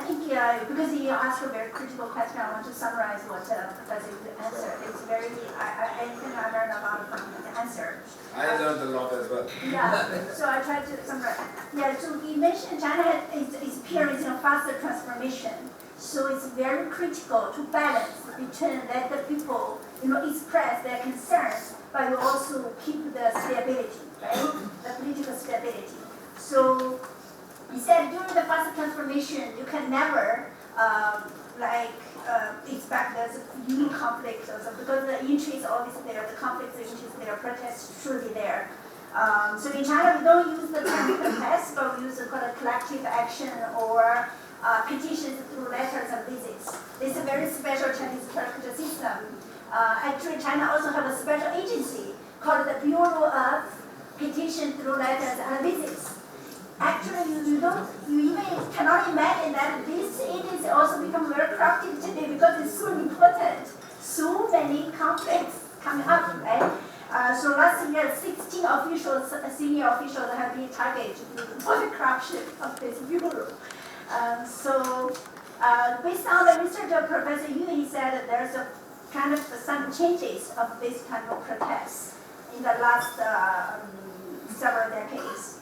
think because you asked a very critical question, I want to summarize what Professor Yu answered. It's very, I think I learned a lot from the answer. I learned a lot as well. Yeah, so I tried to summarize. Yeah, so he mentioned China is experiencing a faster transformation. So it's very critical to balance between let the people, express their concerns, but you also keep the stability, right? The political stability. So he said during the fast transformation, you can never expect there's new conflict or something, because the interest is always there, the conflict is there, protests surely there. So in China, we don't use the term protest, but we use called a collective action or petitions through letters and visits. It's a very special Chinese character system. Actually, China also have a special agency called the Bureau of Petition through Letters and Visits. Actually, you even cannot imagine that this agency also become very crowded today because it's so important. So many conflicts coming up, right? So last year, 16 officials, senior officials have been targeted for the corruption of this bureau. Based on the research of Professor Yu, he said that there's a kind of some changes of this kind of protests in the last several decades.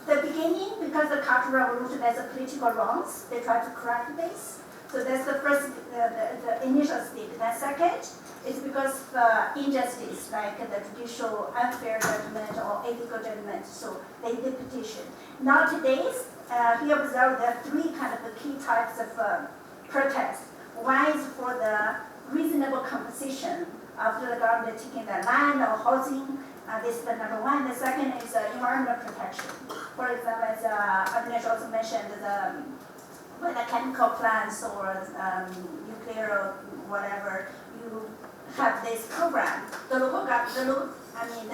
The beginning, because the Cultural Revolution, there's a political wrongs, they try to correct this. So that's the first, the initial stage. The second is because of injustice, like the judicial unfair judgment or ethical judgment, so they did petition. Nowadays, he observed there are three kind of the key types of protests. One is for the reasonable compensation after the government taking the land or housing. This is the number one. The second is environmental protection. For example, as Agnes also mentioned, when the chemical plants or nuclear or whatever, you have this program. The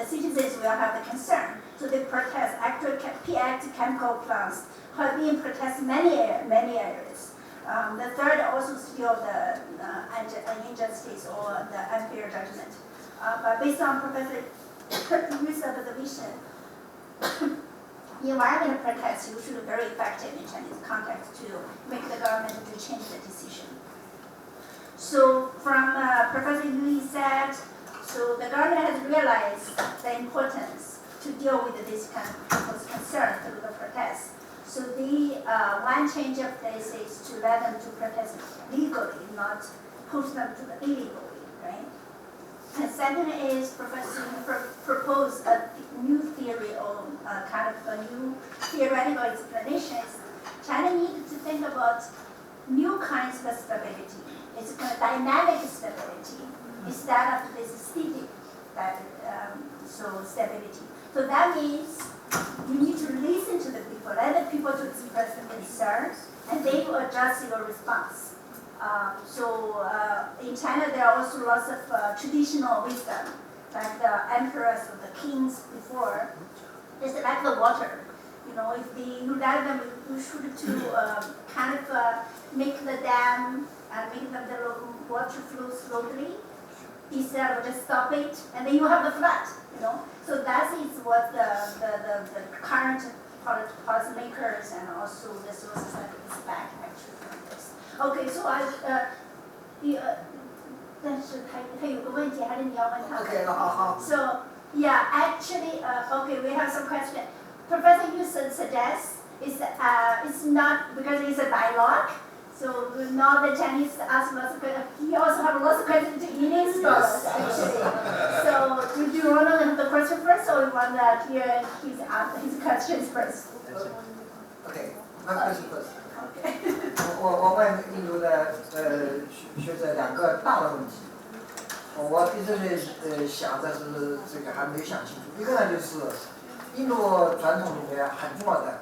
citizens will have the concern. So they protest. Actually, PX chemical plants have been protest many areas. The third also still the injustice or the unfair judgment. But based on Professor Yu's observation, environmental protests usually very effective in Chinese context to make the government to change the decision. So from Professor Yu said, so the government has realized the importance to deal with this kind of people's concern through the protests. So the one change of this is to let them to protest legally, not push them to the illegal way, right? And second is Professor proposed a new theory or kind of a new theoretical explanations. China needs to think about new kinds of stability. It's kind of dynamic stability instead of this static stability. So that means you need to listen to the people, let the people to express their concerns, and they will adjust your response. In China, there are also lots of traditional wisdom, like the emperors or the kings before. It's like the water. If you let them, you should to kind of make the dam and make the water flow slowly instead of just stop it, and then you have the flood. So that is what the current policymakers and also the civil society expect actually from this. Okay, so但是他有个问题，还是你要问他 ？Okay, 好。 So yeah, actually, okay, we have some question. Professor Yu suggests it's not because it's a dialogue. So now the Chinese ask lots of questions. He also have lots of questions to Indian scholars actually. So do you want to have the question first, or you want to hear his questions first? Okay, my question first. Okay. 我问印度的学者两个大的问题，我一直想的是这个还没有想清楚。一个呢就是印度传统里面很重要的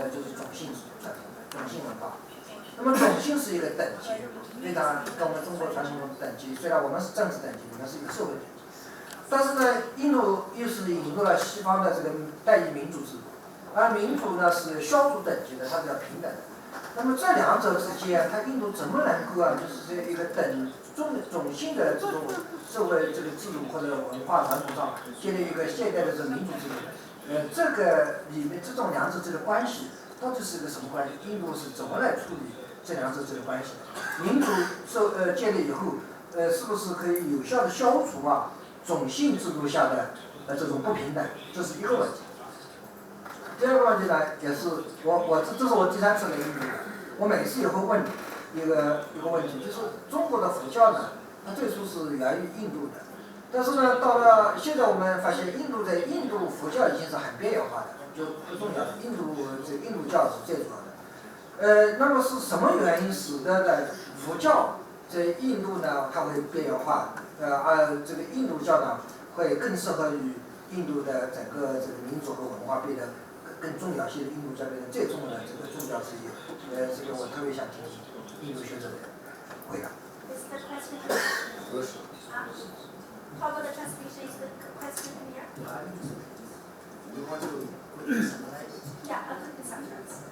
就是种姓传统，种姓文化。那么种姓是一个等级，非常跟我们中国传统的等级，虽然我们是政治等级，你们是一个社会等级，但是呢，印度又是引入了西方的这个代议民主制度，而民主呢是消除等级的，它比较平等的。那么这两者之间，它印度怎么能够就是这一个种姓的这种社会这个制度或者文化传统上建立一个现代的这个民主制度？这个里面这种两者这个关系，到底是一个什么关系？印度是怎么来处理这两者之间的关系的？民族建立以后，是不是可以有效的消除种姓制度下的这种不平等？这是一个问题。第二个问题呢，也是这是我第3次来印度，我每次也会问一个问题，就是中国的佛教呢，它最初是源于印度的，但是呢，到了现在我们发现，印度佛教已经是很边缘化的，就不重要的，印度教是最主要的。那么是什么原因使得呢佛教在印度呢它会边缘化？而这个印度教呢会更适合于印度的整个这个民族和文化变得更重要些，印度教变成最重要的这个宗教之一。这个我特别想听印度学者的回答。Is the question? How about the translation? Is the question clear? You want to Yeah, I'll put this on first.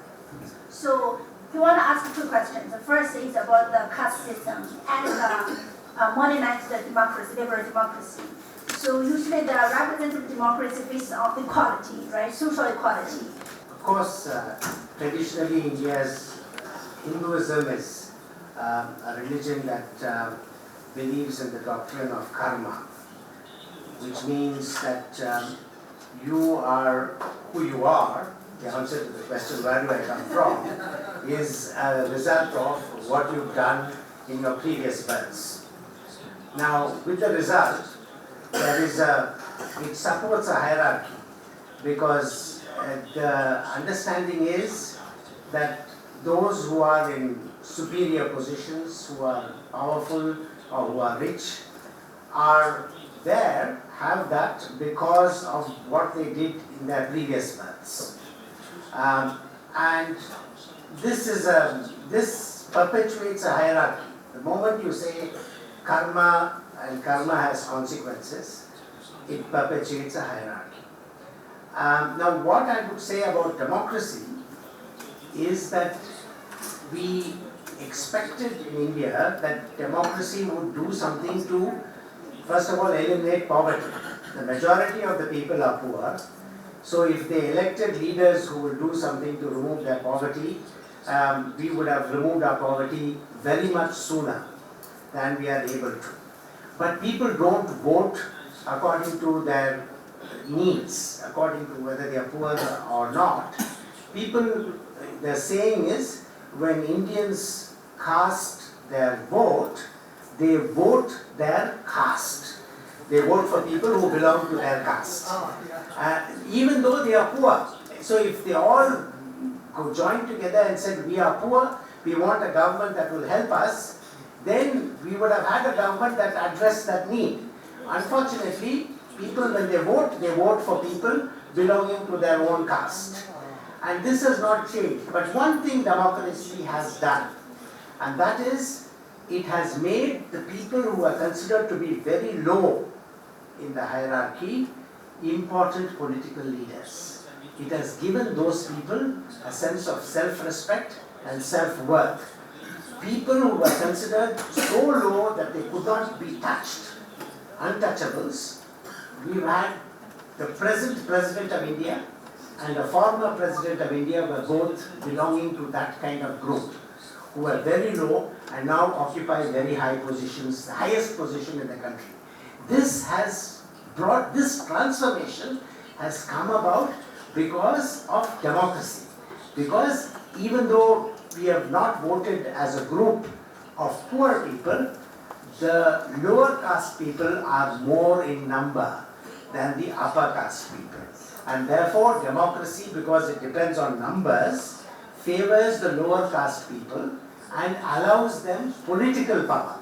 So, we want to ask 2 questions. The first is about the caste system and modernized democracy, liberal democracy. So, usually the representative democracy based on equality, right? Social equality. Of course, traditionally India's Hinduism is a religion that believes in the doctrine of karma, which means that you are who you are. The answer to the question, where do I come from, is a result of what you've done in your previous births. Now, with the result, it supports a hierarchy, because the understanding is that those who are in superior positions, who are powerful or who are rich, have that because of what they did in their previous births. And this perpetuates a hierarchy. The moment you say karma, and karma has consequences, it perpetuates a hierarchy. Now, what I would say about democracy is that we expected in India that democracy would do something to, first of all, eliminate poverty. The majority of the people are poor. So if they elected leaders who will do something to remove their poverty, we would have removed our poverty very much sooner than we are able to. But people don't vote according to their needs, according to whether they are poor or not. The saying is, when Indians cast their vote, they vote their caste. They vote for people who belong to their caste. Even though they are poor. So if they all joined together and said, we are poor, we want a government that will help us, then we would have had a government that addressed that need. Unfortunately, people, when they vote for people belonging to their own caste. And this has not changed. But one thing democracy has done, and that is, it has made the people who are considered to be very low in the hierarchy important political leaders. It has given those people a sense of self-respect and self-worth. People who were considered so low that they could not be touched, untouchables. We've had the present President of India and the former President of India were both belonging to that kind of group, who were very low and now occupy very high positions, the highest position in the country. This transformation has come about because of democracy. Because even though we have not voted as a group of poor people, the lower caste people are more in number than the upper caste people. And therefore democracy, because it depends on numbers, favors the lower caste people and allows them political power.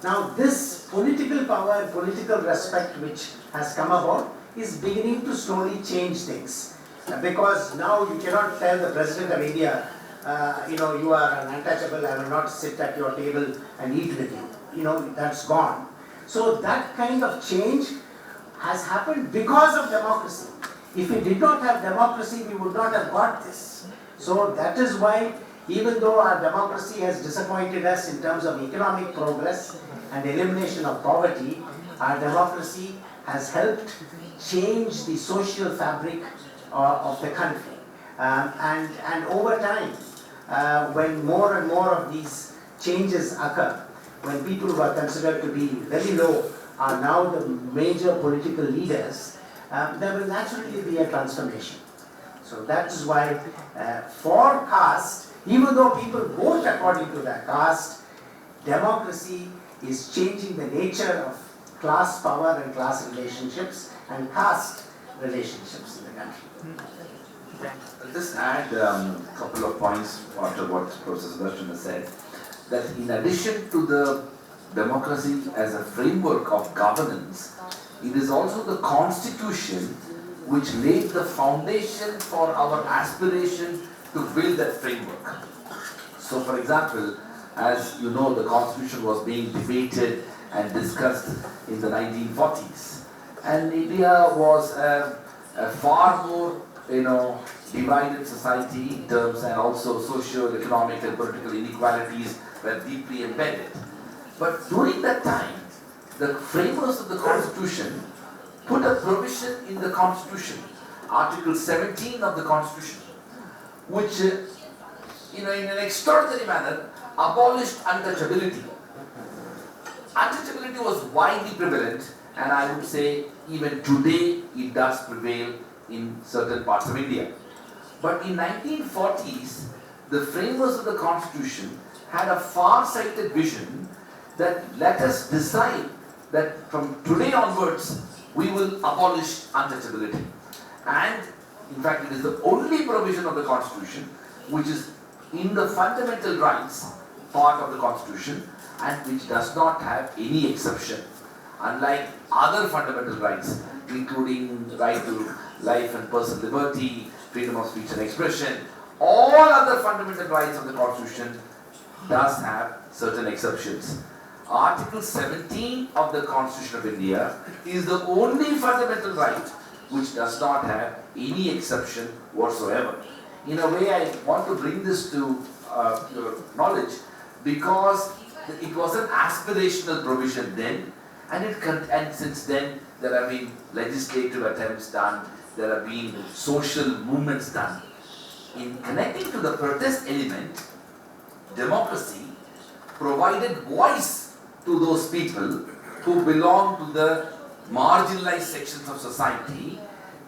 Now this political power and political respect which has come about is beginning to slowly change things. Because now you cannot tell the President of India, you are an untouchable, I will not sit at your table and eat with you. That's gone. So that kind of change has happened because of democracy. If we did not have democracy, we would not have got this. So that is why, even though our democracy has disappointed us in terms of economic progress and elimination of poverty, our democracy has helped change the social fabric of the country. And over time, when more and more of these changes occur, when people who are considered to be very low are now the major political leaders, there will naturally be a transformation. So that is why for caste, even though people vote according to their caste, democracy is changing the nature of class power and class relationships and caste relationships in the country. I'll just add a couple of points after what Professor Sudarshan has said, that in addition to the democracy as a framework of governance, it is also the constitution which laid the foundation for our aspiration to build that framework. So for example, as you know, the constitution was being debated and discussed in the 1940s, and India was a far more divided society in terms, and also social, economic and political inequalities were deeply embedded. But during that time, the framers of the constitution put a provision in the constitution, Article 17 of the constitution, which in an extraordinary manner abolished untouchability. Untouchability was widely prevalent, and I would say even today it does prevail in certain parts of India. But in 1940s, the framers of the constitution had a far-sighted vision that let us decide that from today onwards we will abolish untouchability. And in fact, it is the only provision of the constitution which is in the fundamental rights part of the constitution and which does not have any exception. Unlike other fundamental rights, including right to life and personal liberty, freedom of speech and expression, all other fundamental rights of the constitution does have certain exceptions. Article 17 of the Constitution of India is the only fundamental right which does not have any exception whatsoever. In a way, I want to bring this to your knowledge because it was an aspirational provision then, and since then there have been legislative attempts done, there have been social movements done. In connecting to the protest element, democracy provided voice to those people who belong to the marginalized sections of society,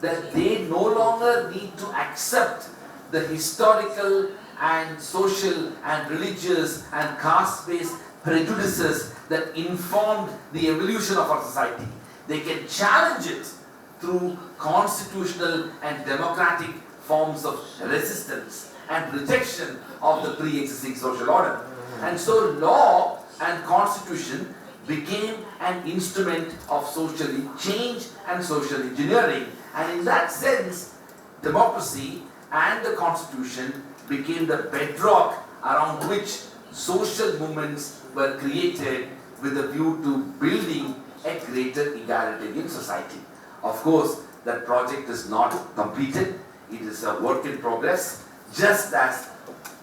that they no longer need to accept the historical and social and religious and caste-based prejudices that informed the evolution of our society. They can challenge it through constitutional and democratic forms of resistance and rejection of the pre-existing social order. And so law and constitution became an instrument of social change and social engineering. And in that sense, democracy and the constitution became the bedrock around which social movements were created with a view to building a greater egalitarian society. Of course, that project is not completed. It is a work in progress, just as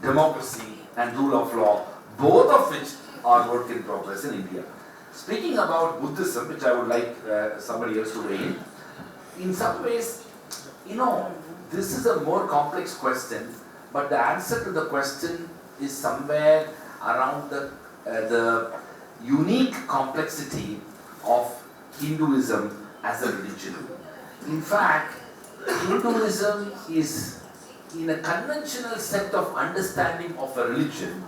democracy and rule of law, both of which are work in progress in India. Speaking about Buddhism, which I would like somebody else to weigh in some ways, this is a more complex question, but the answer to the question is somewhere around the unique complexity of Hinduism as a religion. In fact, Hinduism is, in a conventional set of understanding of a religion,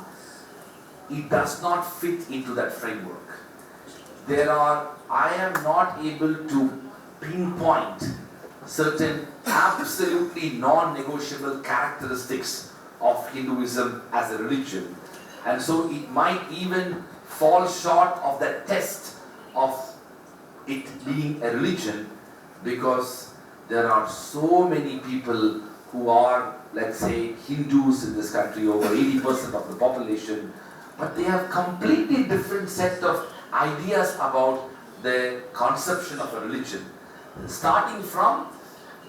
it does not fit into that framework. I am not able to pinpoint certain absolutely non-negotiable characteristics of Hinduism as a religion. And so it might even fall short of that test of it being a religion, because there are so many people who are, let's say, Hindus in this country, over 80% of the population, but they have completely different set of ideas about the conception of a religion. Starting from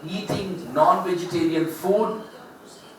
eating non-vegetarian food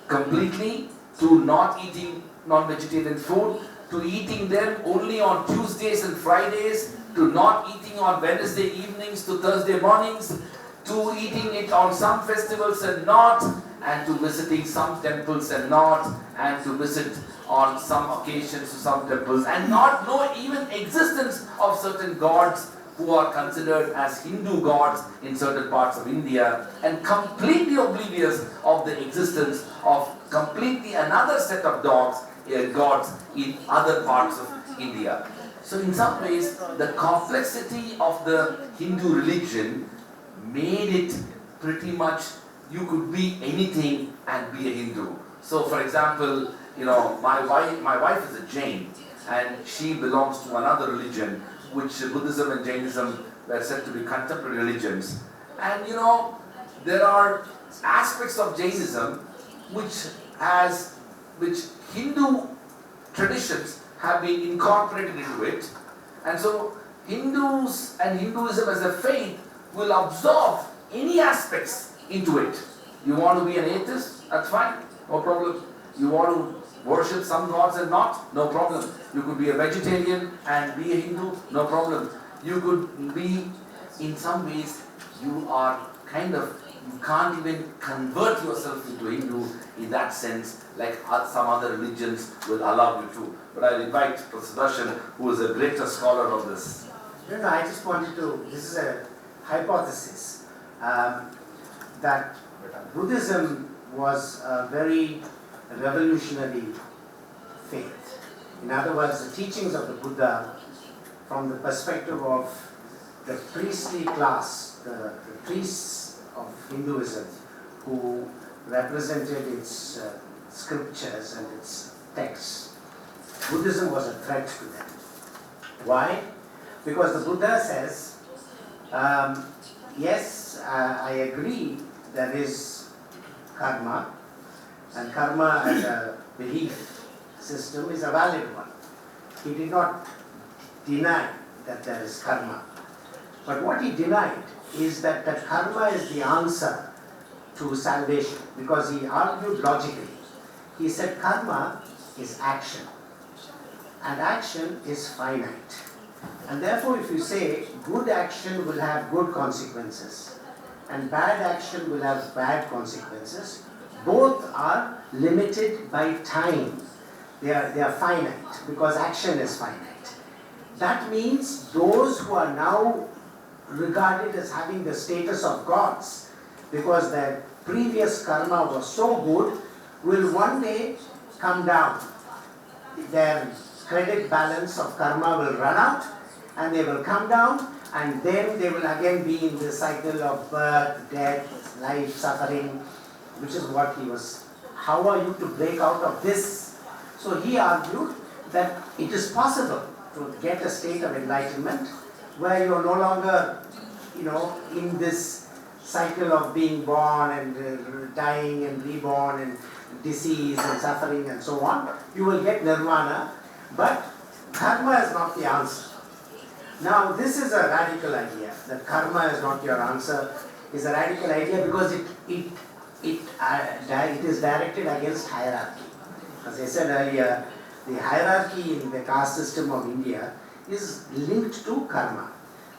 completely, to not eating non-vegetarian food, to eating them only on Tuesdays and Fridays, to not eating on Wednesday evenings to Thursday mornings, to eating it on some festivals and not, and to visiting some temples and not, and to visit on some occasions to some temples and not know even existence of certain gods who are considered as Hindu gods in certain parts of India, and completely oblivious of the existence of completely another set of gods in other parts of India. So in some ways, the complexity of the Hindu religion made it pretty much you could be anything and be a Hindu. So for example, my wife is a Jain, and she belongs to another religion, which Buddhism and Jainism were said to be contemporary religions. And there are aspects of Jainism which Hindu traditions have been incorporated into it. And so Hindus and Hinduism as a faith will absorb any aspects into it. You want to be an atheist? That's fine, no problem. You want to worship some gods and not? No problem. You could be a vegetarian and be a Hindu? No problem. You could be, in some ways, you can't even convert yourself into Hindu in that sense, like some other religions will allow you to. But I'll invite Professor Darshan, who is a greater scholar of this. I just wanted to, this is a hypothesis, that Buddhism was a very revolutionary faith. In other words, the teachings of the Buddha, from the perspective of the priestly class, the priests of Hinduism, who represented its scriptures and its texts, Buddhism was a threat to them. Why? Because the Buddha says, yes, I agree there is karma, and karma as a belief system is a valid one. He did not deny that there is karma. But what he denied is that karma is the answer to salvation, because he argued logically. He said karma is action, and action is finite. And therefore, if you say good action will have good consequences and bad action will have bad consequences, both are limited by time. They are finite, because action is finite. That means those who are now regarded as having the status of gods, because their previous karma was so good, will one day come down. Their credit balance of karma will run out, and they will come down, and then they will again be in the cycle of birth, death, life, suffering, which is what he was. How are you to break out of this? So he argued that it is possible to get a state of enlightenment where you are no longer, in this cycle of being born and dying and reborn and disease and suffering and so on. You will get nirvana, but karma is not the answer. Now, this is a radical idea, that karma is not your answer, is a radical idea because it is directed against hierarchy. As I said earlier, the hierarchy in the caste system of India is linked to karma.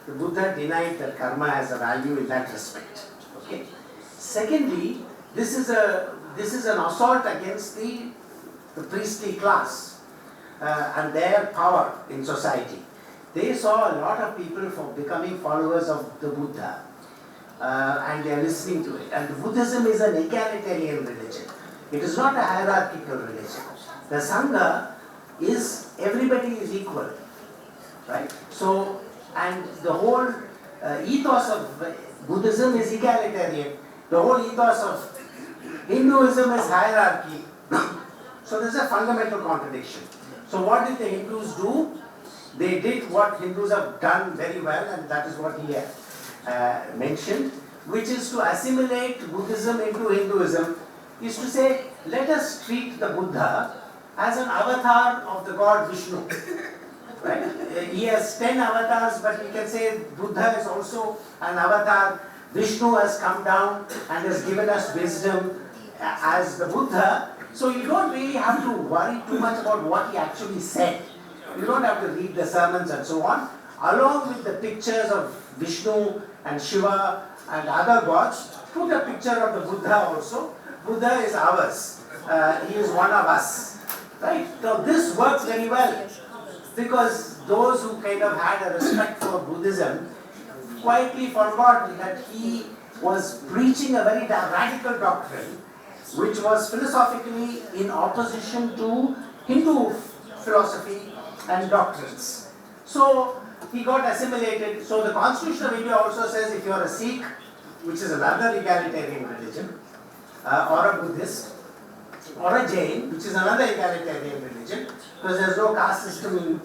The Buddha denied that karma has a value in that respect. Okay. Secondly, this is an assault against the priestly class and their power in society. They saw a lot of people becoming followers of the Buddha, and they are listening to it. And Buddhism is an egalitarian religion. It is not a hierarchical religion. The Sangha is, everybody is equal, right? So, and the whole ethos of Buddhism is egalitarian. The whole ethos of Hinduism is hierarchy. So there's a fundamental contradiction. So what did the Hindus do? They did what Hindus have done very well, and that is what he mentioned, which is to assimilate Buddhism into Hinduism, is to say, let us treat the Buddha as an avatar of the god Vishnu. Right? He has 10 avatars, but we can say Buddha is also an avatar. Vishnu has come down and has given us wisdom as the Buddha. So you don't really have to worry too much about what he actually said. You don't have to read the sermons and so on. Along with the pictures of Vishnu and Shiva and other gods, put a picture of the Buddha also, Buddha is ours. He is one of us. Right? Now this works very well because those who kind of had a respect for Buddhism quietly forgot that he was preaching a very radical doctrine which was philosophically in opposition to Hindu philosophy and doctrines. So he got assimilated. So the Constitution of India also says if you are a Sikh, which is another egalitarian religion, or a Buddhist, or a Jain, which is another egalitarian religion, because there is no caste system,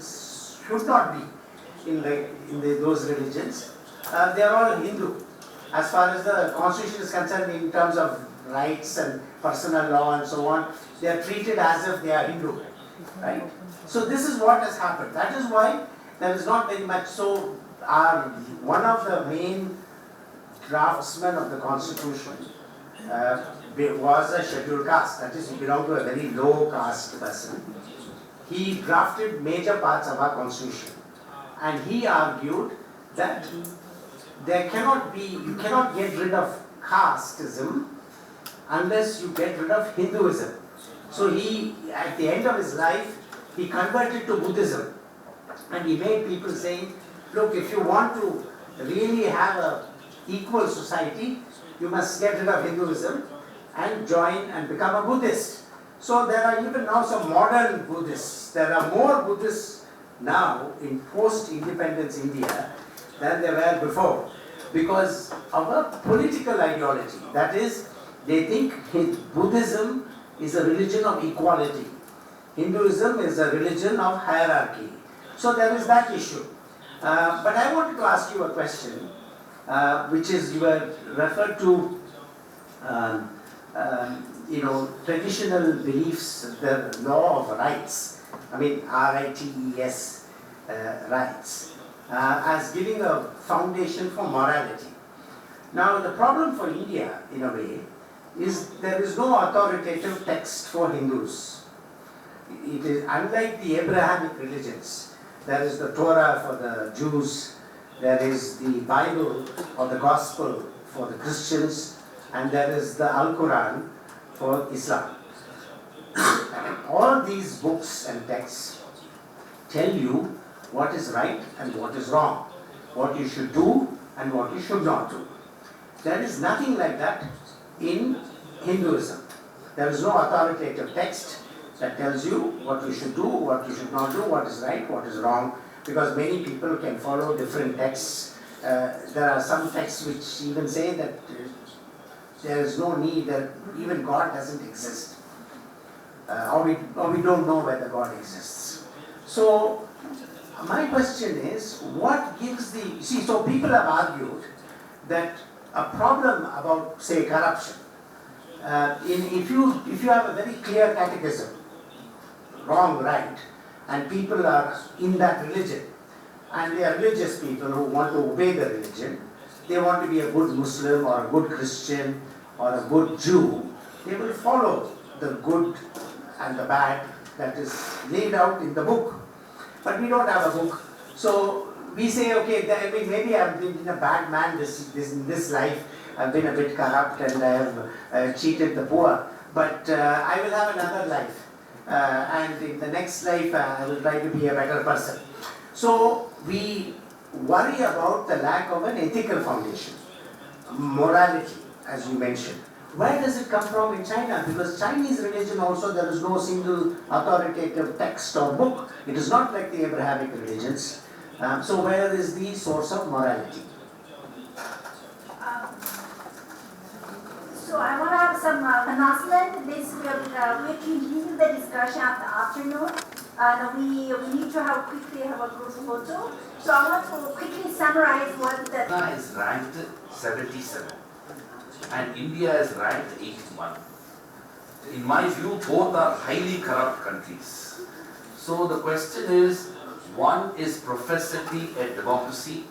should not be in those religions. They are all Hindu. As far as the Constitution is concerned, in terms of rights and personal law and so on, they are treated as if they are Hindu. Right? So this is what has happened. That is why there is not very much. So one of the main draftsmen of the Constitution was a scheduled caste. That is, he belonged to a very low caste person. He drafted major parts of our Constitution. And he argued that you cannot get rid of casteism unless you get rid of Hinduism. So he, at the end of his life, he converted to Buddhism. And he made people saying, look, if you want to really have an equal society, you must get rid of Hinduism and join and become a Buddhist. So there are even now some modern Buddhists. There are more Buddhists now in post-independence India than there were before, because of a political ideology. That is, they think Buddhism is a religion of equality. Hinduism is a religion of hierarchy. So there is that issue. But I wanted to ask you a question, which is, you were referred to, traditional beliefs, the law of rights. I mean, R-I-T-E-S, rights, as giving a foundation for morality. Now, the problem for India, in a way, is there is no authoritative text for Hindus. It is unlike the Abrahamic religions. There is the Torah for the Jews, there is the Bible or the Gospel for the Christians, and there is the Al-Quran for Islam. All these books and texts tell you what is right and what is wrong, what you should do and what you should not do. There is nothing like that in Hinduism. There is no authoritative text that tells you what you should do, what you should not do, what is right, what is wrong, because many people can follow different texts. There are some texts which even say that there is no need, that even God doesn't exist. Or we don't know whether God exists. So, my question is, what gives so people have argued that a problem about, say, corruption, if you have a very clear catechism, wrong, right, and people are in that religion, and they are religious people who want to obey the religion, they want to be a good Muslim or a good Christian or a good Jew, they will follow the good and the bad that is laid out in the book. But we don't have a book. So we say, okay, maybe I've been a bad man in this life, I've been a bit corrupt and I have cheated the poor, but I will have another life. And in the next life, I will try to be a better person. So we worry about the lack of an ethical foundation, morality, as you mentioned. Where does it come from in China? Because Chinese religion also, there is no single authoritative text or book. It is not like the Abrahamic religions. So where is the source of morality? So I want to have some announcement. This will continue the discussion at the afternoon. We need to quickly have a group photo. So I want to quickly summarize what the... China is ranked 77 and India is ranked 81. In my view, both are highly corrupt countries. So the question is, one is professedly a democracy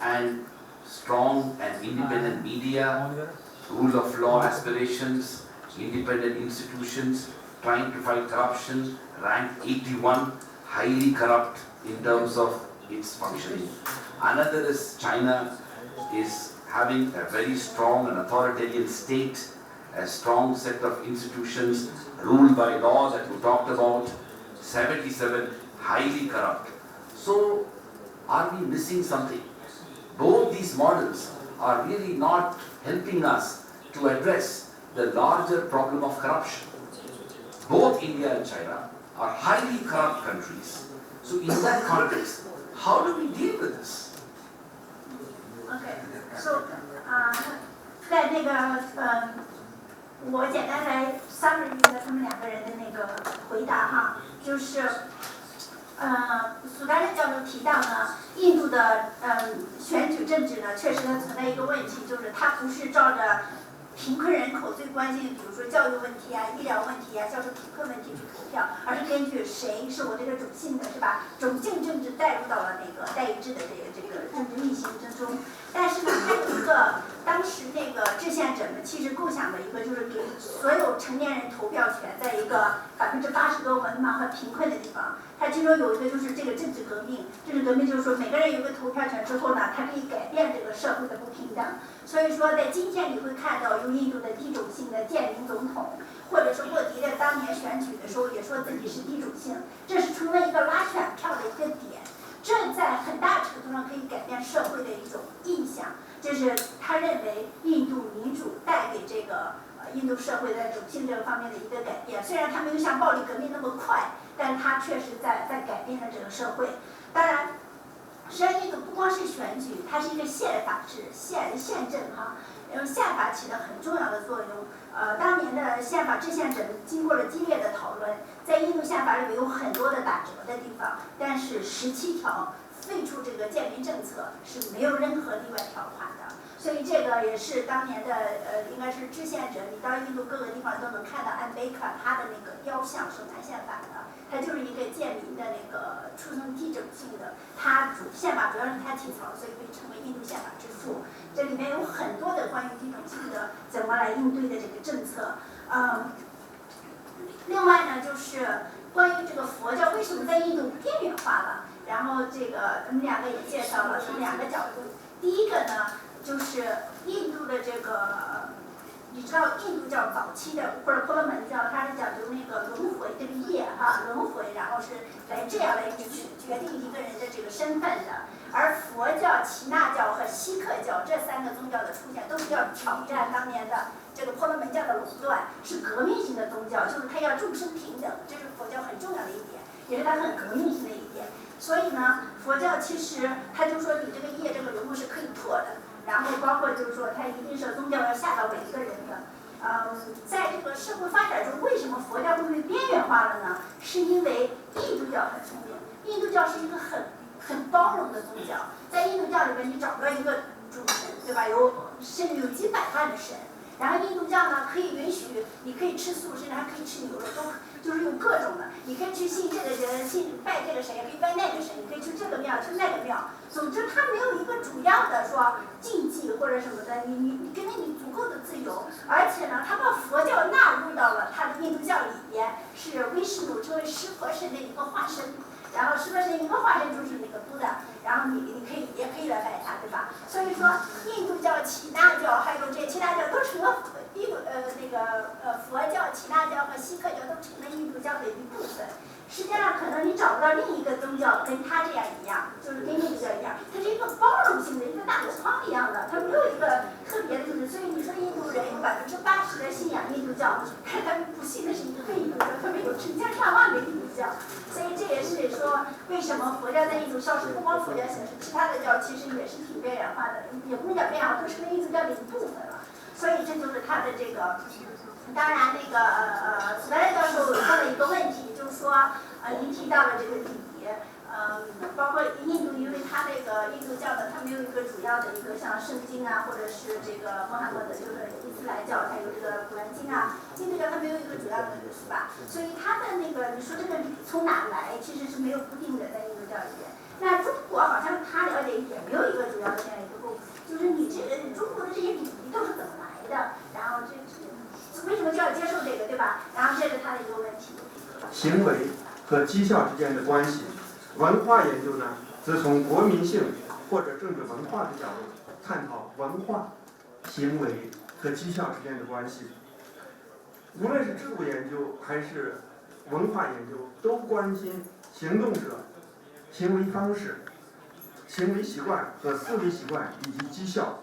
and strong and independent media, rule of law aspirations, independent institutions, trying to fight corruption, ranked 81, highly corrupt in terms of its functioning. Another is China is having a very strong and authoritarian state a strong set of institutions ruled by law that you talked about, 77 highly corrupt. So are we missing something? Both these models are really not helping us to address the larger problem of corruption. Both India and China are highly corrupt countries. So in that context, how do we deal with this? Okay, so 在那个我简单来 summary 一下他们两个人的那个回答哈，就是苏达任教授提到呢，印度的选举政治呢，确实它存在一个问题，就是它不是照着贫困人口最关心的，比如说教育问题啊、医疗问题啊、教授贫困问题去投票，而是根据谁是我这个种姓的，是吧？种姓政治带入到了那个代议制的这个政治运行之中。但是呢，还有一个当时那个制宪者们其实构想的一个，就是给所有成年人投票权，在一个80%多文盲和贫困的地方。它其中有一个就是这个政治革命，政治革命就是说每个人有个投票权之后呢，它可以改变这个社会的不平等。所以说，在今天你会看到有印度的低种姓的建民总统，或者是莫迪在当年选举的时候也说自己是低种姓，这是成为一个拉选票的一个点。这在很大程度上可以改变社会的一种印象，这是他认为印度民主带给这个印度社会在种姓这个方面的一个改变。虽然它没有像暴力革命那么快，但是它确实在改变了这个社会。当然，实际上印度不光是选举，它是一个宪法制、宪政哈，宪法起了很重要的作用。当年的宪法制宪者经过了激烈的讨论，在印度宪法里面有很多的打折的地方，但是17条废除这个建民政策是没有任何例外条款的。所以这个也是当年的应该是制宪者，你到印度各个地方都能看到安贝卡他的那个雕像手拿宪法的，他就是一个建民的那个出生地种姓的，他宪法主要是他起草，所以被称为印度宪法之父。这里面有很多的关于地种姓的怎么来应对的这个政策。另外呢，就是关于这个佛教为什么在印度边缘化了，然后这个他们两个也介绍了从两个角度。第一个呢，就是印度的这个，你知道印度教早期的或者婆罗门教，它是讲究那个轮回这个业哈，轮回，然后是来这样来决定一个人的这个身份的。而佛教、耆那教和锡克教这3个宗教的出现，都是要挑战当年的这个婆罗门教的垄断，是革命性的宗教，就是它要众生平等，这是佛教很重要的一点，也是它很革命性的一点。所以呢，佛教其实它就说你这个业这个轮回是可以破的，然后包括就是说它一定是宗教要下到每一个人的。在这个社会发展中，为什么佛教会被边缘化了呢？是因为印度教很聪明，印度教是一个很包容的宗教，在印度教里面你找不到一个主神，对吧？甚至有几百万的神。然后印度教呢，可以允许你可以吃素，甚至还可以吃牛肉，就是有各种的。你可以去信这个人，拜这个神，也可以拜那个神，你可以去这个庙，去那个庙。总之，它没有一个主要的说禁忌或者什么的，你给你足够的自由。而且呢，它把佛教纳入到了它的印度教里边，是威什努称为湿婆神的一个化身。然后湿婆神一个化身就是那个布达，然后你也可以来拜他，对吧？所以说，印度教、耆那教还有这耆那教都成了佛教、耆那教和锡克教都成了印度教的一部分。实际上，可能你找不到另一个宗教跟他这样一样，就是跟印度教一样，它是一个包容性的一个大箩筐一样的，它没有一个特别的，就是所以你说印度人有80%的信仰印度教，但他们不信的是一个印度教，他们有成千上万个印度教，所以这也是说为什么佛教在印度消失，不光佛教消失，其他的教其实也是挺边缘化的，也不能讲边缘化，都成了印度教的一部分了。所以这就是他的这个。当然，那个斯莱教授问了一个问题，就是说，您提到了这个礼仪，包括印度，因为它那个印度教的，它没有一个主要的一个像圣经啊，或者是这个穆罕默德，就是伊斯兰教，它有这个古兰经啊，印度教它没有一个主要的，是吧？所以它的那个，你说这个礼从哪来，其实是没有固定的在印度教里边。那中国好像他了解一点，没有一个主要的这样一个构思，就是你这个中国的这些礼仪都是怎么来的，然后为什么就要接受这个，对吧？然后这是他的一个问题。行为和绩效之间的关系，文化研究呢，则从国民性或者政治文化的角度探讨文化、行为和绩效之间的关系。无论是制度研究还是文化研究，都关心行动者行为方式、行为习惯和思维习惯以及绩效。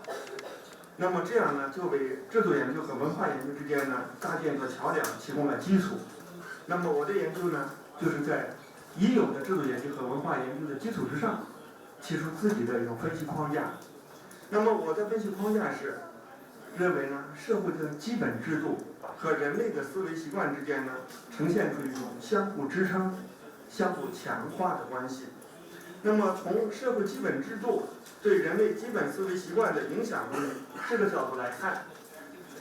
那么这样呢，就为制度研究和文化研究之间呢搭建个桥梁，提供了基础。那么我的研究呢，就是在已有的制度研究和文化研究的基础之上，提出自己的一种分析框架。那么我的分析框架是认为呢，社会的基本制度和人类的思维习惯之间呢，呈现出一种相互支撑、相互强化的关系。那么从社会基本制度对人类基本思维习惯的影响这个角度来看，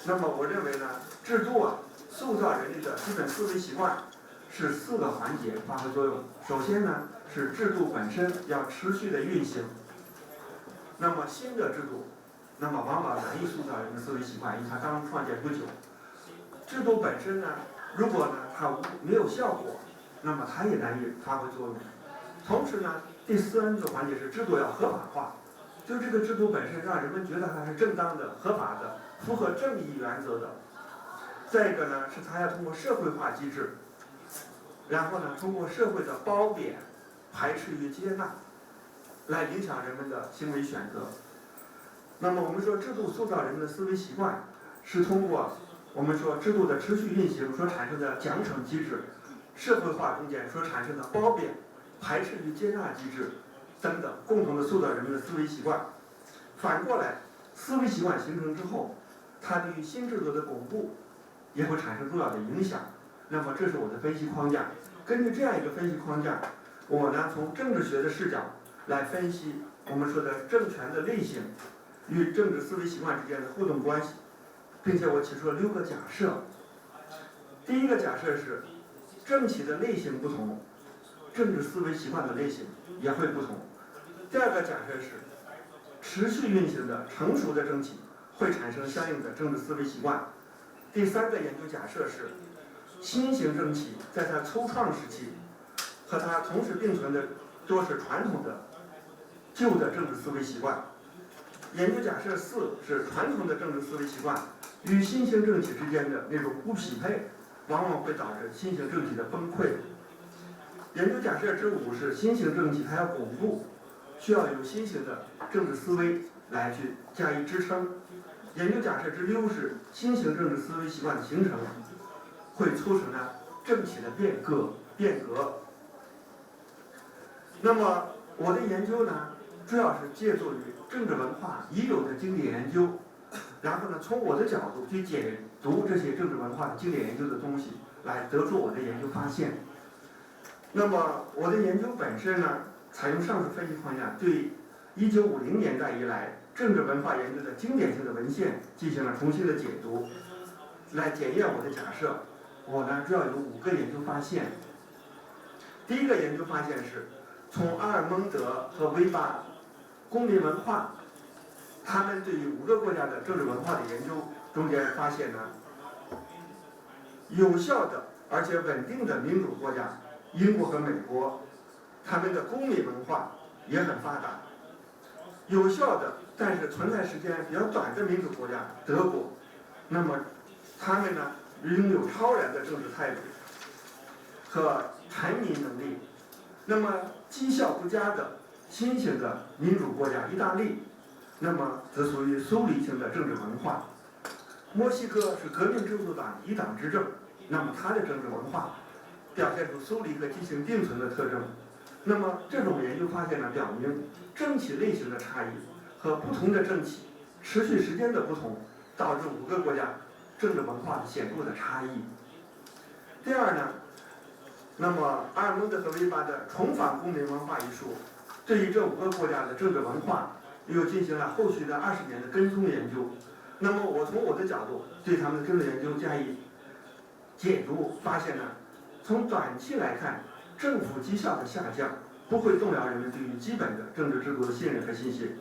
那么我认为呢，制度啊塑造人类的基本思维习惯是4个环节发挥作用。首先呢，是制度本身要持续的运行。那么新的制度，那么往往难以塑造人的思维习惯，因为它刚创建不久。制度本身呢，如果呢它没有效果，那么它也难以发挥作用。同时呢，第3个环节是制度要合法化，就这个制度本身让人们觉得它是正当的、合法的、符合正义原则的。再一个呢，是它要通过社会化机制，然后呢，通过社会的褒贬、排斥与接纳，来影响人们的行为选择。那么我们说，制度塑造人们的思维习惯，是通过我们说制度的持续运行所产生的奖惩机制，社会化中间所产生的褒贬、排斥与接纳机制等等，共同的塑造人们的思维习惯。反过来，思维习惯形成之后，它对于新制度的巩固也会产生重要的影响。那么这是我的分析框架。根据这样一个分析框架，我呢从政治学的视角来分析我们说的政权的类型与政治思维习惯之间的互动关系，并且我提出了6个假设。第一个假设是，政体的类型不同，政治思维习惯的类型也会不同。第2个假设是，持续运行的成熟的政体会产生相应的政治思维习惯。第3个研究假设是，新型政体在它初创时期和它同时并存的多是传统的旧的政治思维习惯。研究假设4是，传统的政治思维习惯与新型政体之间的那种不匹配，往往会导致新型政体的崩溃。研究假设之5是，新型政体它要巩固，需要有新型的政治思维来去加以支撑。研究假设之6是，新型政治思维习惯的形成会促成呢政体的变革。那么我的研究呢，主要是借助于政治文化已有的经典研究，然后呢从我的角度去解读这些政治文化的经典研究的东西，来得出我的研究发现。那么我的研究本身呢，采用上述分析框架，对1950年代以来政治文化研究的经典性的文献进行了重新的解读，来检验我的假设。我呢主要有5个研究发现。第一个研究发现是，从阿尔蒙德和维巴公民文化他们对于5个国家的政治文化的研究中间发现呢，有效的而且稳定的民主国家英国和美国，他们的公民文化也很发达。有效的但是存在时间比较短的民主国家德国，那么他们呢拥有超然的政治态度和臣民能力。那么绩效不佳的新型的民主国家意大利，那么则属于苏黎型的政治文化。墨西哥是革命制度党一党执政，那么它的政治文化表现出苏黎和畸形并存的特征。那么这种研究发现呢，表明政体类型的差异和不同的政体持续时间的不同，导致5个国家政治文化的显著的差异。第2呢，那么阿尔蒙德和维巴的重返公民文化一书，对于这5个国家的政治文化又进行了后续的20年的跟踪研究。那么我从我的角度对他们的跟踪研究加以解读，发现呢，从短期来看，政府绩效的下降不会动摇人们对于基本的政治制度的信任和信心，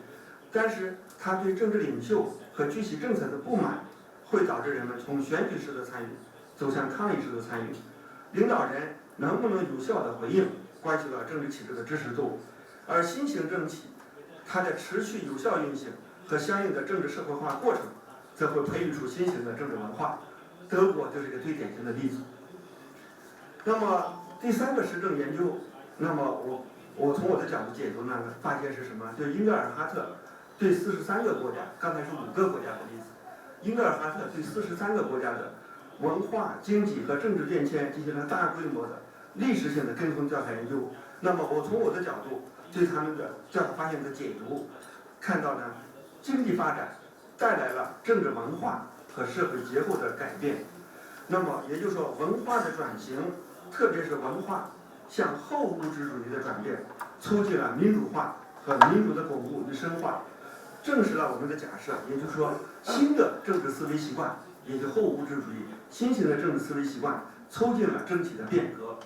但是他对政治领袖和具体政策的不满会导致人们从选举式的参与走向抗议式的参与。领导人能不能有效的回应，关系到政治体制的支持度。而新型政体它的持续有效运行和相应的政治社会化过程，则会培育出新型的政治文化。德国就是一个最典型的例子。那么第三个实证研究，那么我从我的角度解读呢，发现是什么？就是英格尔哈特对43个国家，刚才是5个国家的例子，英格尔哈特对43个国家的文化、经济和政治变迁进行了大规模的历史性的跟踪调查研究。那么我从我的角度对他们的调查发现的解读，看到呢，经济发展带来了政治文化和社会结构的改变。那么也就是说，文化的转型，特别是文化向后物质主义的转变，促进了民主化和民主的巩固与深化，证实了我们的假设，也就是说，新的政治思维习惯，也就是后物质主义新型的政治思维习惯，促进了整体的变革。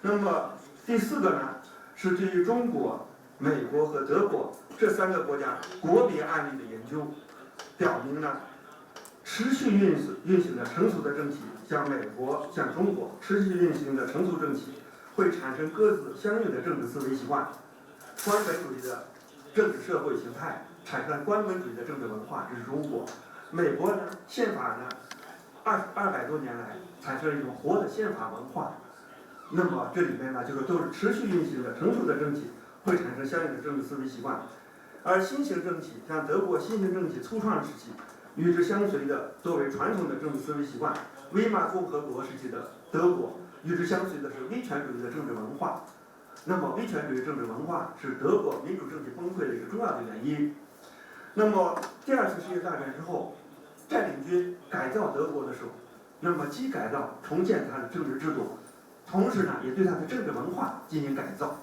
那么第4个呢，是对于中国、美国和德国这3个国家国别案例的研究，表明呢，持续运行的成熟的政体，像美国、像中国，持续运行的成熟政体会产生各自相应的政治思维习惯，官本主义的政治社会形态产生官本主义的政治文化，这是中国。美国呢，宪法呢，200多年来产生了一种活的宪法文化。那么这里面呢，就是都是持续运行的成熟的政体会产生相应的政治思维习惯，而新型政体，像德国新型政体初创时期，与之相随的作为传统的政治思维习惯，威玛共和国时期的德国，与之相随的是威权主义的政治文化。那么威权主义政治文化是德国民主政体崩溃的一个重要的原因。那么第2次世界大战之后，占领军改造德国的时候，那么既改造重建它的政治制度，同时呢，也对它的政治文化进行改造。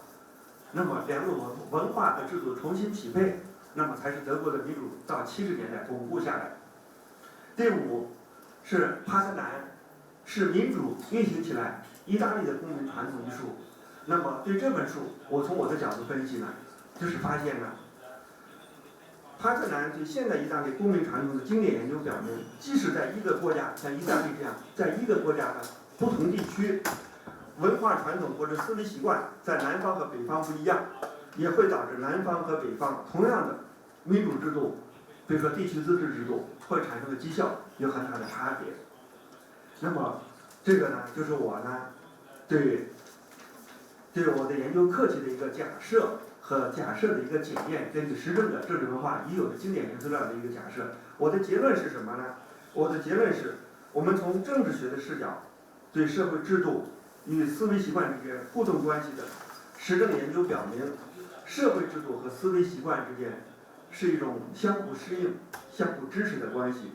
那么两种文化的制度重新匹配，那么才是德国的民主到70年代巩固下来。第5是帕特南，是民主运行起来意大利的公民传统艺术。那么对这本书，我从我的角度分析呢，就是发现呢，帕特南对现代意大利公民传统的经典研究表明，即使在一个国家，像意大利这样，在一个国家的不同地区，文化传统或者思维习惯在南方和北方不一样，也会导致南方和北方同样的民主制度，比如说地区自治制度，会产生的绩效有很大的差别。那么这个呢，就是我呢对我的研究课题的一个假设和假设的一个检验，根据实证的政治文化已有的经典研究资料的一个假设。我的结论是什么呢？我的结论是，我们从政治学的视角对社会制度与思维习惯之间互动关系的实证研究表明，社会制度和思维习惯之间是一种相互适应、相互支持的关系。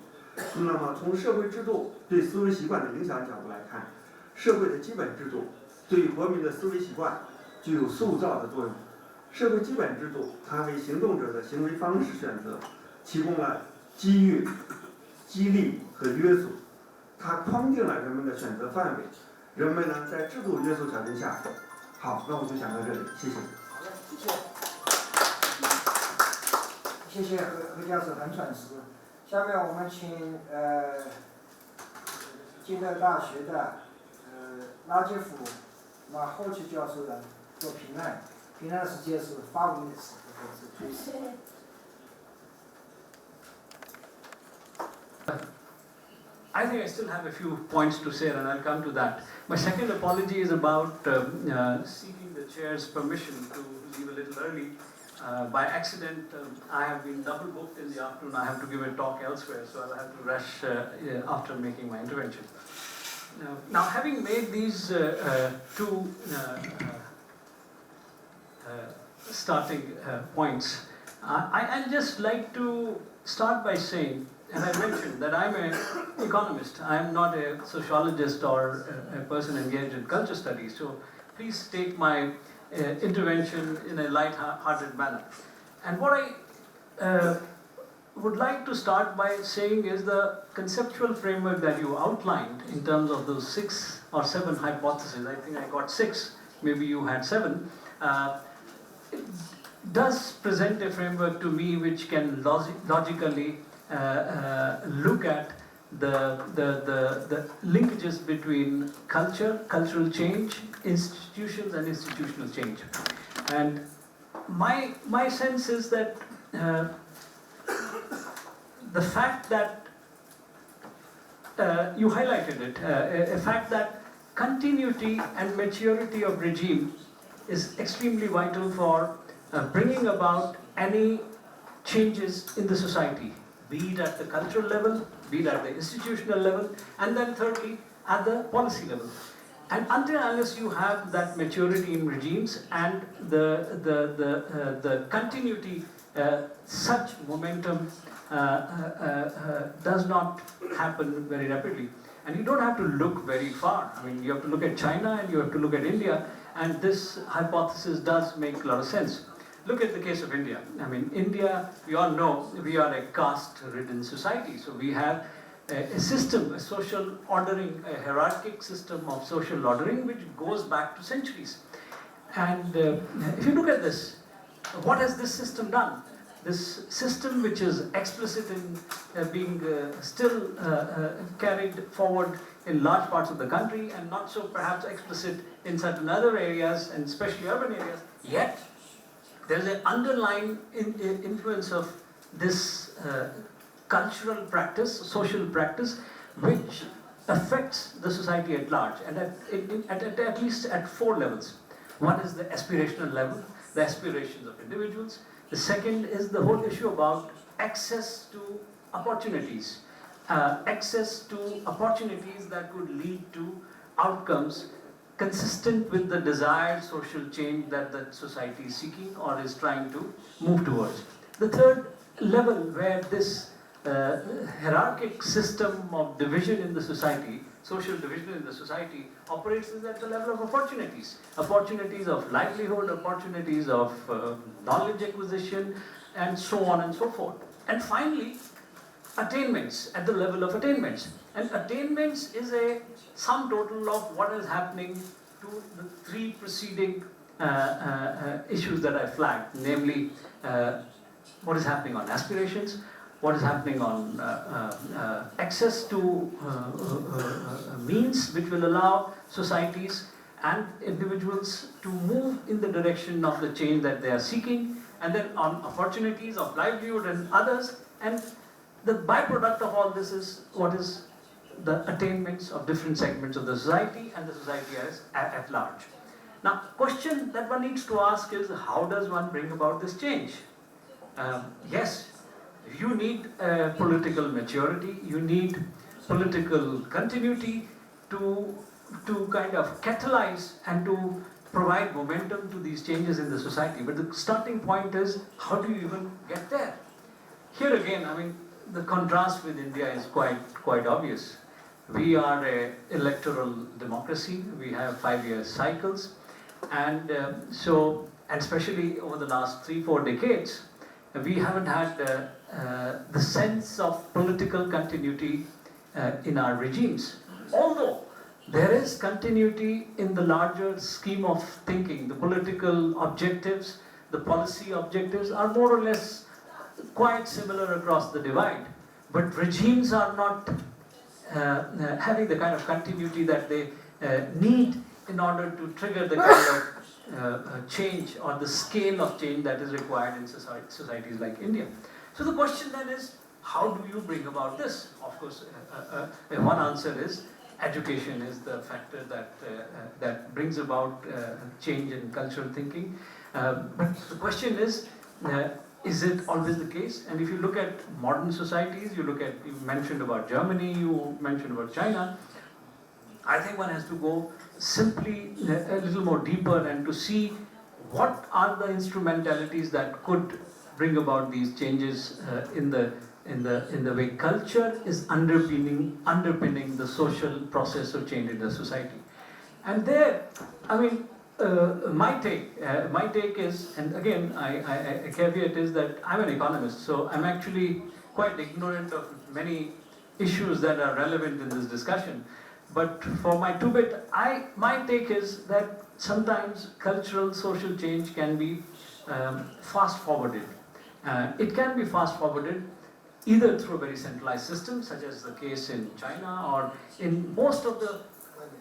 那么从社会制度对思维习惯的影响角度来看，社会的基本制度对于国民的思维习惯具有塑造的作用。社会基本制度它为行动者的行为方式选择提供了机遇、激励和约束，它框定了人们的选择范围。人们呢，在制度约束条件下，好，那我就讲到这里，谢谢。好的，谢谢何教授很准时。下面我们请近代大学的拉杰夫马后奇教授的做评论，评论的时间是8分的时间。I think I still have a few points to say, and I'll come to that. My second apology is about seeking the chair's permission to leave a little early. By accident, I have been double booked in the afternoon. I have to give a talk elsewhere, so I'll have to rush after making my intervention. Now, having made these two starting points, I'd just like to start by saying, and I mentioned that I'm an economist. I'm not a sociologist or a person engaged in culture studies. So please take my intervention in a light-hearted manner. And what I would like to start by saying is the conceptual framework that you outlined in terms of those 6 or 7 hypotheses. I think I got 6, maybe you had 7. It does present a framework to me which can logically look at the linkages between culture, cultural change, institutions and institutional change. And my sense is that the fact that you highlighted it, a fact that continuity and maturity of regime is extremely vital for bringing about any changes in the society, be it at the cultural level, be it at the institutional level, and then thirdly, at the policy level. And until unless you have that maturity in regimes and the continuity, such momentum does not happen very rapidly. And you don't have to look very far. I mean, you have to look at China and you have to look at India, and this hypothesis does make a lot of sense. Look at the case of India. I mean, India, we all know, we are a caste-ridden society. So we have a system, a social ordering, a hierarchic system of social ordering which goes back to centuries. And if you look at this, what has this system done? This system, which is explicit in being still carried forward in large parts of the country and not so perhaps explicit in certain other areas, and especially urban areas, yet there's an underlying influence of this cultural practice, social practice, which affects the society at large, and at least at 4 levels. One is the aspirational level, the aspirations of individuals. The second is the whole issue about access to opportunities. Access to opportunities that could lead to outcomes consistent with the desired social change that the society is seeking or is trying to move towards. The third level where this hierarchic system of division in the society, social division in the society, operates is at the level of opportunities. Opportunities of livelihood, opportunities of knowledge acquisition, and so on and so forth. And finally, attainments, at the level of attainments. And attainments is a sum total of what is happening to the 3 preceding issues that I flagged, namely what is happening on aspirations, what is happening on access to means which will allow societies and individuals to move in the direction of the change that they are seeking, and then on opportunities of livelihood and others. And the byproduct of all this is what is the attainments of different segments of the society and the society as at large. Now, question that one needs to ask is, how does one bring about this change? Yes, you need political maturity, you need political continuity to kind of catalyze and to provide momentum to these changes in the society. But the starting point is, how do you even get there? Here again, I mean, the contrast with India is quite obvious. We are an electoral democracy, we have 5-year cycles, and so, and especially over the last 3-4 decades, we haven't had the sense of political continuity in our regimes. Although there is continuity in the larger scheme of thinking, the political objectives, the policy objectives are more or less quite similar across the divide. But regimes are not having the kind of continuity that they need in order to trigger the kind of change or the scale of change that is required in societies like India. So the question then is, how do you bring about this? Of course, one answer is education is the factor that brings about change in cultural thinking. But the question is it always the case? And if you look at modern societies, you mentioned about Germany, you mentioned about China, I think one has to go simply a little more deeper and to see what are the instrumentalities that could bring about these changes in the way culture is underpinning the social process of change in the society. And there, I mean, my take is, and again, I caveat is that I'm an economist, so I'm actually quite ignorant of many issues that are relevant in this discussion. But for my 2-bit, my take is that sometimes cultural social change can be fast-forwarded. It can be fast-forwarded either through a very centralized system, such as the case in China, or in most of the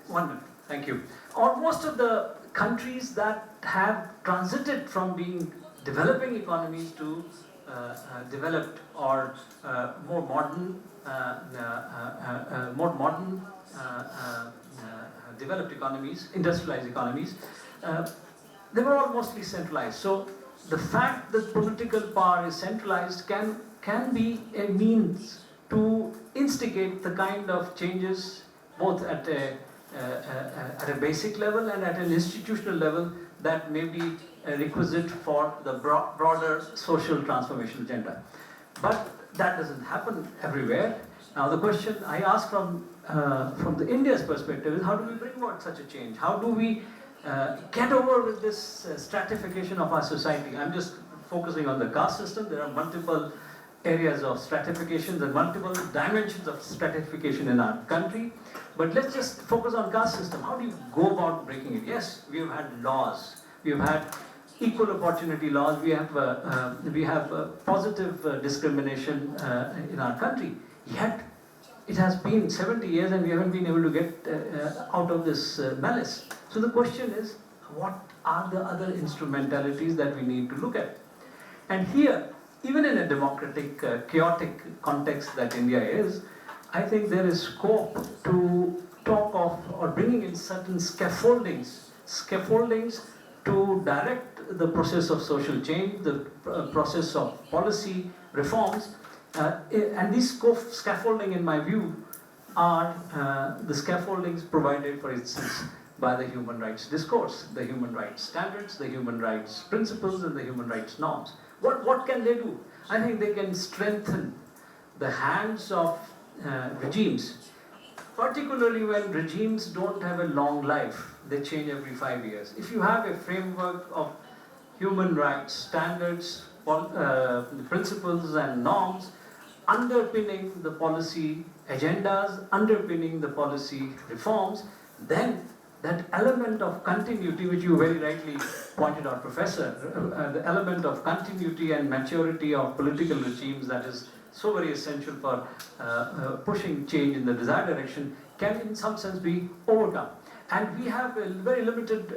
most of the countries that have transited from being developing economies to developed or more modern developed economies, industrialized economies, they were all mostly centralized. So the fact that political power is centralized can be a means to instigate the kind of changes both at a basic level and at an institutional level that may be a requisite for the broader social transformation agenda. But that doesn't happen everywhere. Now the question I ask from the India's perspective is, how do we bring about such a change? How do we get over with this stratification of our society? I'm just focusing on the caste system. There are multiple areas of stratification, there are multiple dimensions of stratification in our country. But let's just focus on caste system. How do you go about breaking it? Yes, we have had laws. We have had equal opportunity laws. We have positive discrimination in our country. Yet it has been 70 years and we haven't been able to get out of this malice. So the question is, what are the other instrumentalities that we need to look at? And here, even in a democratic, chaotic context that India is, I think there is scope to talk of or bringing in certain scaffoldings to direct the process of social change, the process of policy reforms. And these scaffolding, in my view, are the scaffoldings provided, for instance, by the human rights discourse, the human rights standards, the human rights principles, and the human rights norms. What can they do? I think they can strengthen the hands of regimes, particularly when regimes don't have a long life. They change every 5 years. If you have a framework of human rights standards, principles and norms underpinning the policy agendas, underpinning the policy reforms, then that element of continuity, which you very rightly pointed out, Professor, the element of continuity and maturity of political regimes that is so very essential for pushing change in the desired direction, can in some sense be overcome. And we have a very limited,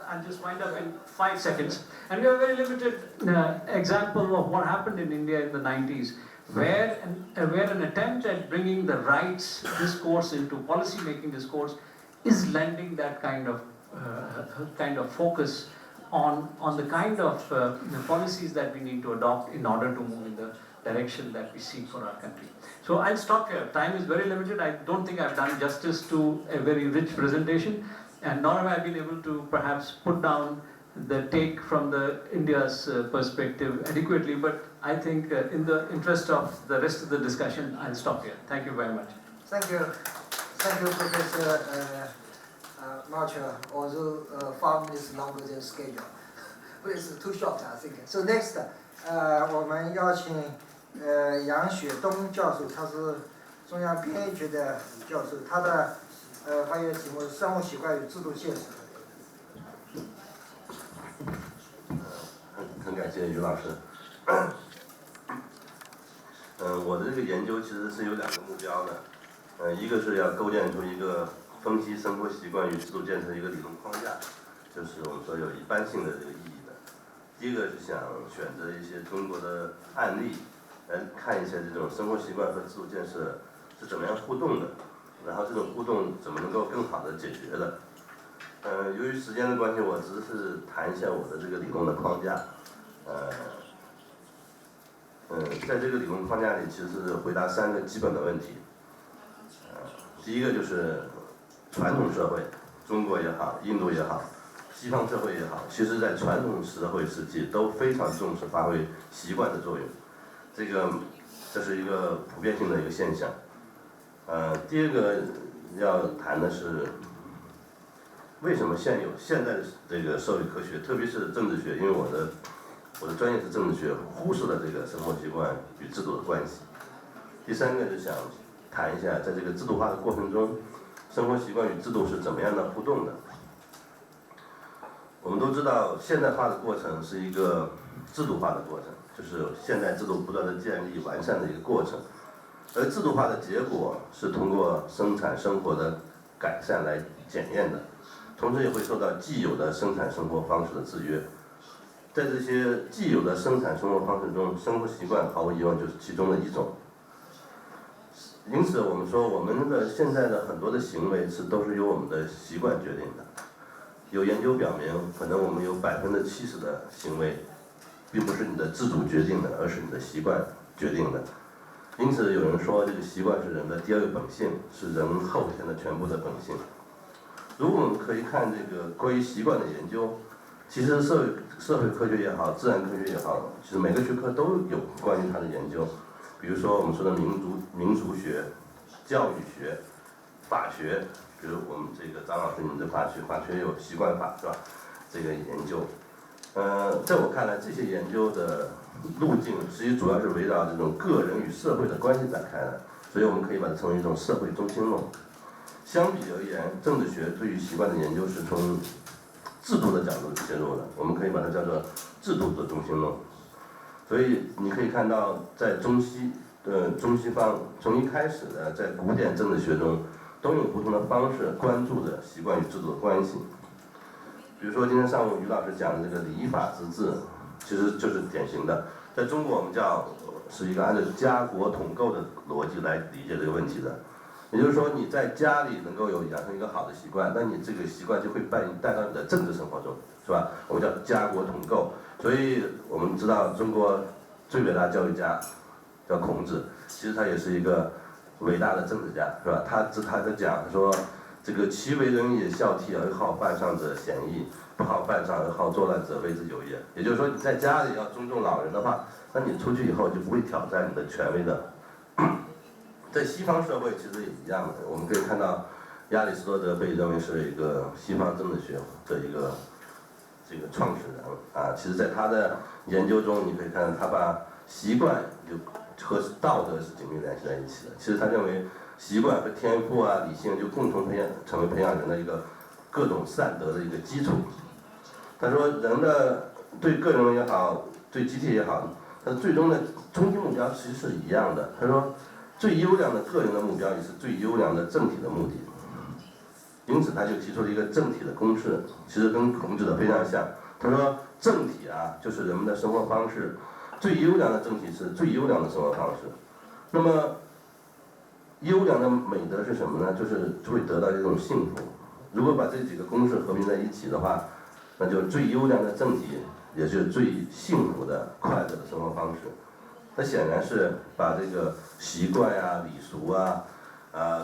I'll just wind up in 5 seconds, and we have a very limited example of what happened in India in the 90s, where an attempt at bringing the rights discourse into policy-making discourse is lending that kind of focus on the kind of policies that we need to adopt in order to move in the direction that we seek for our country. So I'll stop here. Time is very limited. I don't think I've done justice to a very rich presentation, and nor have I been able to perhaps put down the take from the India's perspective adequately, but I think in the interest of the rest of the discussion, I'll stop here. Thank you very much. Thank you, Professor Marcher. Although 5 minutes longer than scheduled, but it's too short, I think. So next, 我们邀请杨雪东教授，他是中央编译局的教授，他的发言题目是生活习惯与制度建设。很感谢于老师。我的这个研究其实是有2个目标的，一个是要构建出一个分析生活习惯与制度建设的一个理论框架，就是我们说有一般性的这个意义的。第一个是想选择一些中国的案例，来看一下这种生活习惯和制度建设是怎么样互动的，然后这种互动怎么能够更好的解决的。由于时间的关系，我只是谈一下我的这个理论的框架。在这个理论框架里，其实是回答3个基本的问题。第一个就是传统社会，中国也好，印度也好，西方社会也好，其实在传统社会时期都非常重视发挥习惯的作用，这是一个普遍性的一个现象。第二个要谈的是为什么现在的这个社会科学，特别是政治学，因为我的专业是政治学，忽视了这个生活习惯与制度的关系。第3个就想谈一下，在这个制度化的过程中，生活习惯与制度是怎么样的互动的。我们都知道，现代化的过程是一个制度化的过程，就是现代制度不断的建立完善的一个过程，而制度化的结果是通过生产生活的改善来检验的，同时也会受到既有的生产生活方式的制约。在这些既有的生产生活方式中，生活习惯毫无疑问就是其中的一种。因此，我们说我们的现在的很多的行为都是由我们的习惯决定的。有研究表明，可能我们有70%的行为，并不是你的自主决定的，而是你的习惯决定的。因此，有人说这个习惯是人的第二个本性，是人后天的全部的本性。如果我们可以看这个关于习惯的研究，其实社会科学也好，自然科学也好，其实每个学科都有关于它的研究。比如说我们说的民族学、教育学、法学，比如我们这个张老师你们的法学有习惯法是吧？这个研究，在我看来，这些研究的路径实际主要是围绕这种个人与社会的关系展开的，所以我们可以把它称为一种社会中心论。相比而言，政治学对于习惯的研究是从制度的角度切入的，我们可以把它叫做制度的中心论。所以你可以看到，在中西方从一开始的在古典政治学中，都用不同的方式关注着习惯与制度的关系。比如说今天上午于老师讲的这个礼法之治，其实就是典型的，在中国我们是一个按照家国统构的逻辑来理解这个问题的。也就是说，你在家里能够养成一个好的习惯，那你这个习惯就会带到你的政治生活中，是吧？我们叫家国统构。所以我们知道中国最伟大的教育家叫孔子，其实他也是一个伟大的政治家，是吧？他在讲说，这个其为人也，孝悌而好犯上者鲜矣，不好犯上而好作乱者谓之有也。也就是说，你在家里要尊重老人的话，那你出去以后就不会挑战你的权威的。在西方社会其实也一样的，我们可以看到亚里士多德被认为是一个西方政治学的一个创始人啊。其实在他的研究中，你可以看到他把习惯和道德是紧密联系在一起的。其实他认为习惯和天赋啊、理性就共同成为培养人的一个各种善德的一个基础。他说人的对个人也好，对集体也好，他最终的终极目标其实是一样的。他说最优良的个人的目标也是最优良的政体的目的。因此他就提出了一个政体的公式，其实跟孔子的非常像。他说政体啊就是人们的生活方式，最优良的政体是最优良的生活方式。那么优良的美德是什么呢？就会得到一种幸福。如果把这几个公式合并在一起的话，那就最优良的政体也是最幸福的快乐的生活方式。它显然是把这个习惯啊、礼俗啊、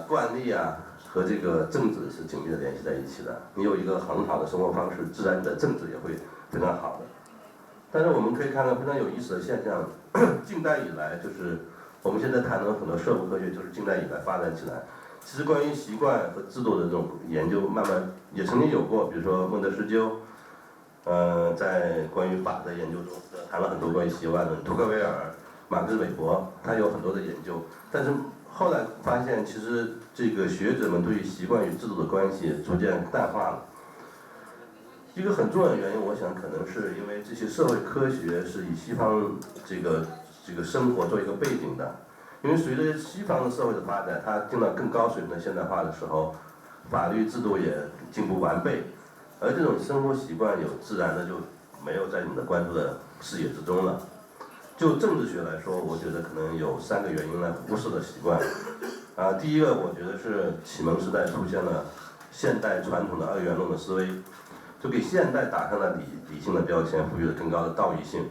惯例啊和这个政治是紧密的联系在一起的。你有一个很好的生活方式，自然你的政治也会非常好的。但是我们可以看到非常有意思的现象，近代以来就是我们现在谈的很多社会科学，就是近代以来发展起来。其实关于习惯和制度的这种研究，慢慢也曾经有过，比如说孟德斯鸠，在关于法的研究中谈了很多关于习惯的，图克维尔、马克思韦伯，他有很多的研究。但是后来发现，其实这个学者们对于习惯与制度的关系逐渐淡化了。一个很重要的原因，我想可能是因为这些社会科学是以西方这个生活做一个背景的。因为随着西方的社会的发展，它进到更高水平的现代化的时候，法律制度也进步完备，而这种生活习惯自然的就没有在你的关注的视野之中了。就政治学来说，我觉得可能有3个原因来忽视了习惯。第一个，我觉得是启蒙时代出现了现代传统的二元论的思维，就给现代打上了理性的标签，赋予了更高的道义性。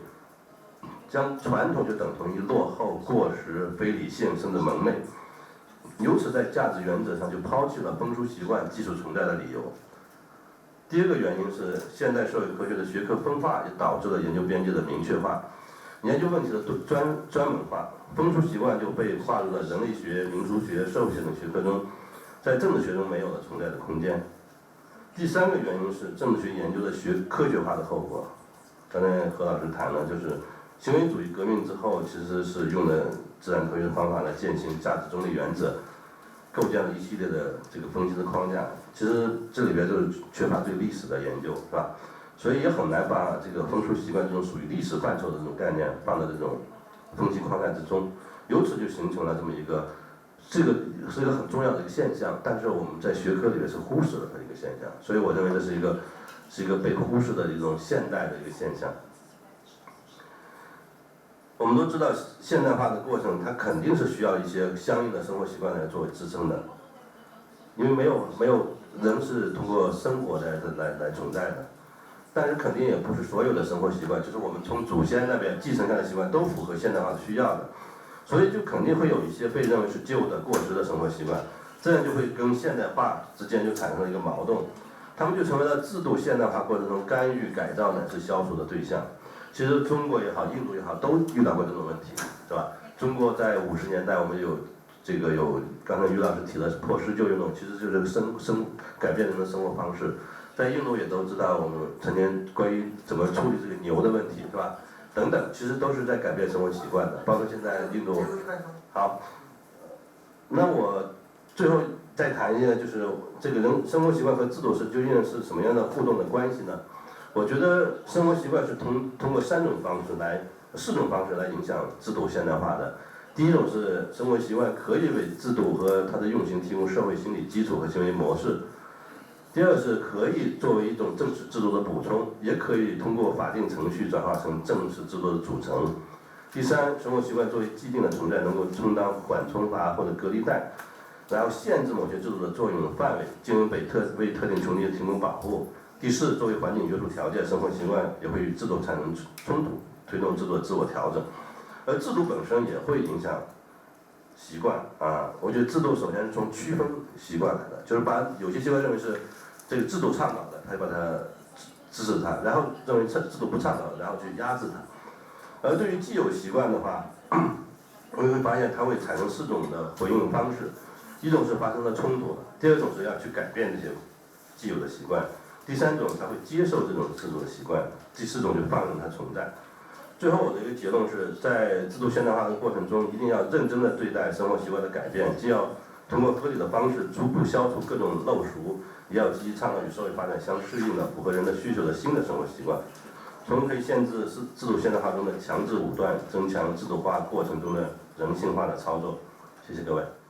将传统就等同于落后、过时、非理性，甚至蒙昧，由此在价值原则上就抛弃了风俗习惯基础存在的理由。第二个原因是现代社会科学的学科分化也导致了研究边界的明确化，研究问题的专门化，风俗习惯就被划入了人类学、民俗学、社会学等学科中，在政治学中没有了存在的空间。第3个原因是政治学研究的科学化的后果。刚才何老师谈了，就是行为主义革命之后，其实是用了自然科学的方法来践行价值中立原则，构建了一系列的这个分析的框架。其实这里边就是缺乏对历史的研究，是吧？所以也很难把这个风俗习惯这种属于历史范畴的这种概念放在这种分析框架之中，由此就形成了这么一个，这个是一个很重要的一个现象，但是我们在学科里面是忽视了它的一个现象，所以我认为这是一个被忽视的一种现代的一个现象。们都知道现代化的过程，它肯定是需要一些相应的生活习惯来作为支撑的，因为没有人是通过生活来存在的。但是肯定也不是所有的生活习惯，就是我们从祖先那边继承下来的习惯都符合现代化的需要的，所以就肯定会有一些被认为是旧的过时的生活习惯，这样就会跟现代化之间就产生了一个矛盾，他们就成为了制度现代化过程中干预、改造乃至消除的对象。其实中国也好，印度也好，都遇到过这种问题，是吧？中国在50年代我们有刚才于老师提的破失旧运动，其实就是改变人的生活方式。在印度也都知道，我们曾经关于怎么处理这个牛的问题，是吧？等等，其实都是在改变生活习惯的，包括现在印度。好，那我最后再谈一下，就是这个人生活习惯和制度究竟是什么样的互动的关系呢？我觉得生活习惯是通过4种方式来影响制度现代化的。第一种是生活习惯可以为制度和它的运行提供社会心理基础和行为模式。第二是可以作为一种正式制度的补充，也可以通过法定程序转化成正式制度的组成。第三，生活习惯作为既定的存在，能够充当缓冲阀或者隔离带，然后限制某些制度的作用范围，进而为特定群体提供保护。第四，作为环境约束条件，生活习惯也会与制度产生冲突，推动制度的自我调整。而制度本身也会影响习惯啊。我觉得制度首先是从区分习惯来的，就是把有些习惯认为是这个制度倡导的，他就把它支持它，然后认为制度不倡导的，然后去压制它。而对于既有习惯的话，我们会发现它会产生4种的回应方式，一种是发生了冲突，第二种是要去改变这些既有的习惯，第3种他会接受这种制度的习惯，第4种就放任它存在。最后我的一个结论是在制度现代化的过程中，一定要认真的对待生活习惯的改变，既要通过合理的方式逐步消除各种陋俗，也要积极倡导与社会发展相适应的、符合人的需求的新的生活习惯，从可以限制制度现代化中的强制武断，增强制度化过程中的人性化的操作。谢谢各位。